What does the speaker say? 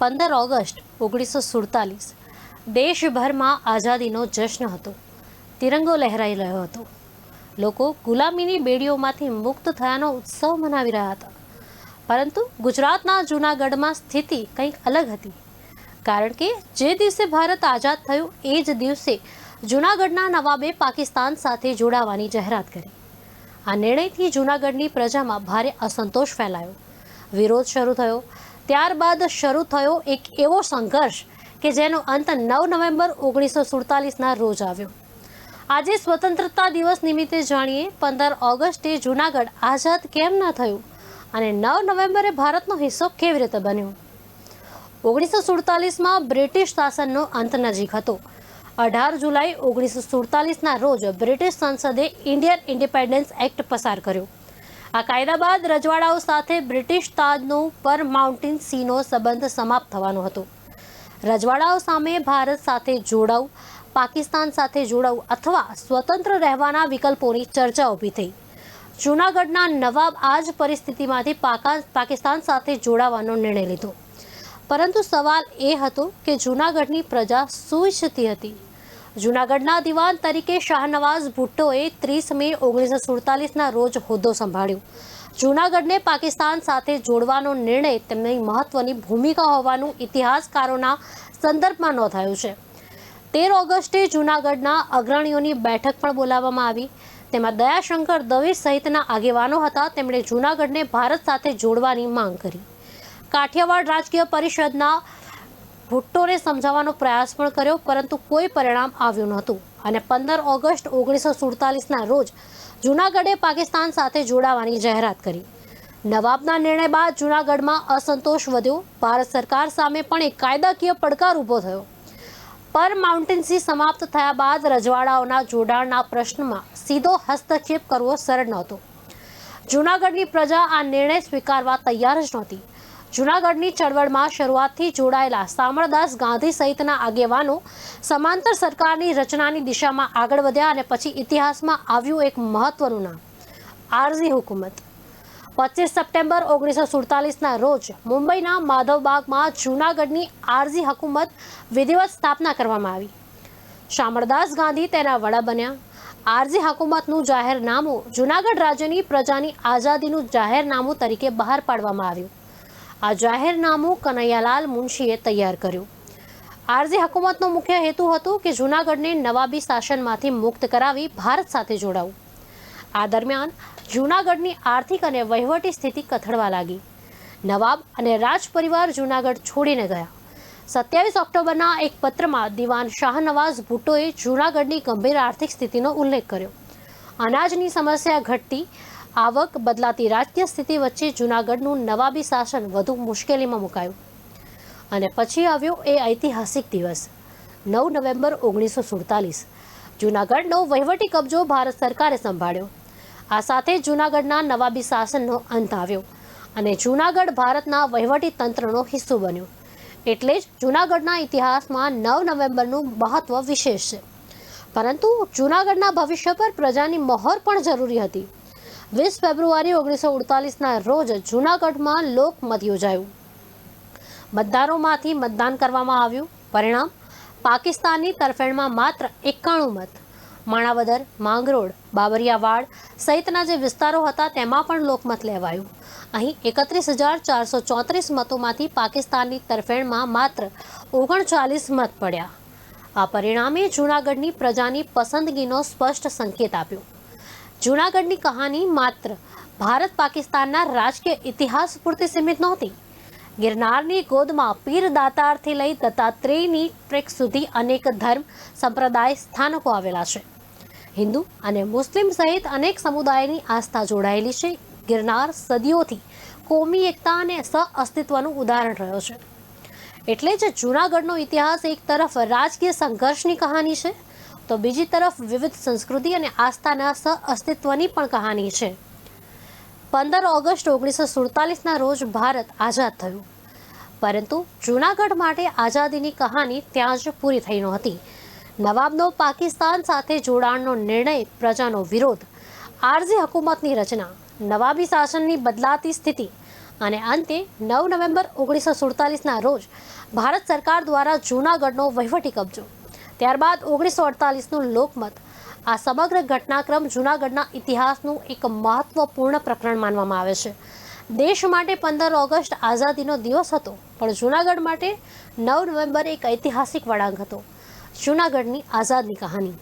15 August 1947 દેશભરમાં આઝાદીનો જશ્ન હતો. તિરંગો લહેરાઈ રહ્યો હતો. લોકો ગુલામીની બેડીઓમાંથી મુક્ત થયાનો ઉત્સવ મનાવી રહ્યા હતા. પરંતુ ગુજરાતના જૂનાગઢમાં સ્થિતિ કંઈક અલગ હતી. કારણ કે જે દિવસે ભારત આઝાદ થયું એ જ દિવસે જૂનાગઢના નવાબે પાકિસ્તાન સાથે જોડાવાની જાહેરાત કરી. આ નિર્ણયથી જૂનાગઢની પ્રજામાં ભારે અસંતોષ ફેલાયો, વિરોધ શરૂ થયો. ત્યારબાદ શરૂ થયો એક એવો સંઘર્ષ કે જેનો અંત 9 નવેમ્બર 1947ના રોજ આવ્યો. આજે સ્વતંત્રતા દિવસ નિમિત્તે જાણીએ 15 ઓગસ્ટે જૂનાગઢ આઝાદ કેમ ન થયું અને 9 નવેમ્બરે ભારતનો હિસ્સો કેવી રીતે બન્યો. 1947માં બ્રિટિશ શાસનનો અંત નજીક હતો. 18 જુલાઈ 1947ના રોજ બ્રિટિશ સંસદે ઇન્ડિયન ઇન્ડિપેન્ડન્સ એક્ટ પસાર કર્યો. આ કાયદા બાદ રજવાડાઓ સાથે બ્રિટિશ તાજનો પર માઉન્ટેન સીનો સંબંધ સમાપ્ત થવાનો હતો. રજવાડાઓ સામે ભારત સાથે જોડાવું, પાકિસ્તાન સાથે જોડાવું અથવા સ્વતંત્ર રહેવાના વિકલ્પોની ચર્ચા ઊભી થઈ. જૂનાગઢના નવાબ આ જ પરિસ્થિતિમાંથી પાકિસ્તાન સાથે જોડાવાનો નિર્ણય લીધો. પરંતુ સવાલ એ હતો કે જૂનાગઢની પ્રજા શું ઈચ્છતી હતી. જૂનાગઢના દિવાન તરીકે શાહનવાઝ ભુટ્ટોએ 30 મે 1947ના રોજ હોદ્દો સંભાળ્યો. જૂનાગઢને પાકિસ્તાન સાથે જોડવાનો નિર્ણય તેમની મહત્વની ભૂમિકા હોવાનું ઇતિહાસકારોના સંદર્ભમાં નોંધાયું છે. 13 ઓગસ્ટે જૂનાગઢના અગ્રણીઓની બેઠક પણ બોલાવવામાં આવી. તેમાં દયાશંકર દવે સહિતના આગેવાનો હતા. તેમણે જૂનાગઢને ભારત સાથે જોડવાની માંગ કરી. કાઠિયાવાડ રાજકીય પરિષદના ભુટ્ટોને સમજાવવાનો પ્રયાસ પણ કર્યો, પરંતુ કોઈ પરિણામ આવ્યું નહોતું અને 15 ઓગસ્ટ 1947ના રોજ જૂનાગઢે પાકિસ્તાન સાથે જોડાવાની જાહેરાત કરી. નવાબના નિર્ણય બાદ જૂનાગઢમાં અસંતોષ વધ્યો. ભારત સરકાર સામે પણ એક કાયદાકીય પડકાર ઊભો થયો. પર માઉન્ટેન્સી સમાપ્ત થયા બાદ રજવાડાઓના જોડાણના પ્રશ્નમાં સીધો હસ્તક્ષેપ કરવો સરળ નહોતો. જૂનાગઢની પ્રજા આ નિર્ણય સ્વીકારવા તૈયાર જ નહોતી. જૂનાગઢની ચળવળમાં શરૂઆતથી જોડાયેલા શામળદાસ ગાંધી સહિતના આગેવાનો સમાંતર સરકારની રચનાની દિશામાં આગળ વધ્યા અને પછી ઇતિહાસમાં આવ્યું એક મહત્વનું નામ, આરઝી હુકુમત. 25 સપ્ટેમ્બર 1947ના રોજ મુંબઈના માધવબાગમાં જૂનાગઢની આરઝી હુકુમત વિધિવત સ્થાપના કરવામાં આવી. શામળદાસ ગાંધી તેના વડા બન્યા. આરઝી હુકુમતનું જાહેરનામું જૂનાગઢ રાજ્યની પ્રજાની આઝાદીનું જાહેરનામું તરીકે બહાર પાડવામાં આવ્યું. આ જાહેરનામું કનૈયાલાલ મુનશીએ તૈયાર કર્યું. આરઝી હુકુમતનો મુખ્ય હેતુ હતો કે જૂનાગઢને નવાબી શાસનમાંથી મુક્ત કરાવી ભારત સાથે જોડાવું. આ દરમિયાન જૂનાગઢની આર્થિક અને વહીવટી સ્થિતિ કથળવા લાગી. નવાબ અને રાજ પરિવાર જૂનાગઢ છોડીને ગયા. 27 ઓક્ટોબરના એક પત્રમાં દિવાન શાહનવાઝ ભુટ્ટોએ જૂનાગઢની ગંભીર આર્થિક સ્થિતિનો ઉલ્લેખ કર્યો. અનાજની સમસ્યા ઘટતી આવક, બદલાતી રાજકીય સ્થિતિ વચ્ચે જૂનાગઢનું નવાબી શાસન વધુ મુશ્કેલીમાં મુકાયું. અને પછી આવ્યો એ ઐતિહાસિક દિવસ 9 નવેમ્બર 1947. જૂનાગઢનો વહીવટી કબજો ભારત સરકારે સંભાળ્યો. આ સાથે જૂનાગઢના નવાબી શાસનનો અંત આવ્યો અને જૂનાગઢ ભારતના વહીવટી તંત્રનો હિસ્સો બન્યો. એટલે જ જૂનાગઢના ઇતિહાસમાં 9 નવેમ્બરનું મહત્વ વિશેષ છે. પરંતુ જૂનાગઢના ભવિષ્ય પર પ્રજાની મહોર પણ જરૂરી હતી. 20 ફેબ્રુઆરી 1948ના રોજ જૂનાગઢમાં લોકમત યોજાયું. મતદારોમાંથી મતદાન કરવામાં આવ્યું. પરિણામ: પાકિસ્તાનની તરફેણમાં માત્ર 91 મત. માણાવદર, માંગરોળ, બાબરિયાવાડ સહિતના જે વિસ્તારો હતા તેમાં પણ લોકમત લેવાયું. અહીં 31,434 મતોમાંથી પાકિસ્તાનની તરફેણમાં માત્ર 39 મત પડ્યા. આ પરિણામે જૂનાગઢની પ્રજાની પસંદગીનો સ્પષ્ટ સંકેત આપ્યો. જૂનાગઢની કહાની માત્ર ભારત પાકિસ્તાનના રાજકીય ઇતિહાસ પૂરતી સીમિત નહોતી. ગિરનારની ગોદમાં પીર દાતારથી લઈ દત્તાત્રેયની ટ્રેક સુધી અનેક ધર્મ, સંપ્રદાય સ્થાનકો આવેલા છે. હિન્દુ અને મુસ્લિમ સહિત અનેક સમુદાયની આસ્થા જોડાયેલી છે. ગિરનાર સદીઓથી કોમી એકતા અને સહઅસ્તિત્વનું ઉદાહરણ રહ્યો છે. એટલે જ જૂનાગઢનો ઇતિહાસ એક તરફ રાજકીય સંઘર્ષની કહાની છે, તો બીજી તરફ વિવિધ સંસ્કૃતિ અને આસ્થાના સહઅસ્તિત્વની પણ કહાની છે. 15 ઓગસ્ટ 1947ના રોજ ભારત આઝાદ થયું. પરંતુ જૂનાગઢ માટે આઝાદીની કહાની ત્યાં જ પૂરી થઈ નહોતી. નવાબનો પાકિસ્તાન સાથે જોડાણનો નિર્ણય, પ્રજાનો વિરોધ, આરઝી હુકુમતની રચના, નવાબી શાસનની બદલાતી સ્થિતિ અને અંતે 9 નવેમ્બર 1947ના રોજ ભારત સરકાર દ્વારા જૂનાગઢનો વહીવટી કબજો, ત્યારબાદ 1948નું લોકમત, આ સમગ્ર ઘટનાક્રમ જૂનાગઢના ઇતિહાસનું એક મહત્વપૂર્ણ પ્રકરણ માનવામાં આવે છે. દેશ માટે 15 ઓગસ્ટ આઝાદીનો દિવસ હતો, પણ જૂનાગઢ માટે 9 નવેમ્બર એક ઐતિહાસિક વળાંક હતો. જૂનાગઢની આઝાદની કહાની.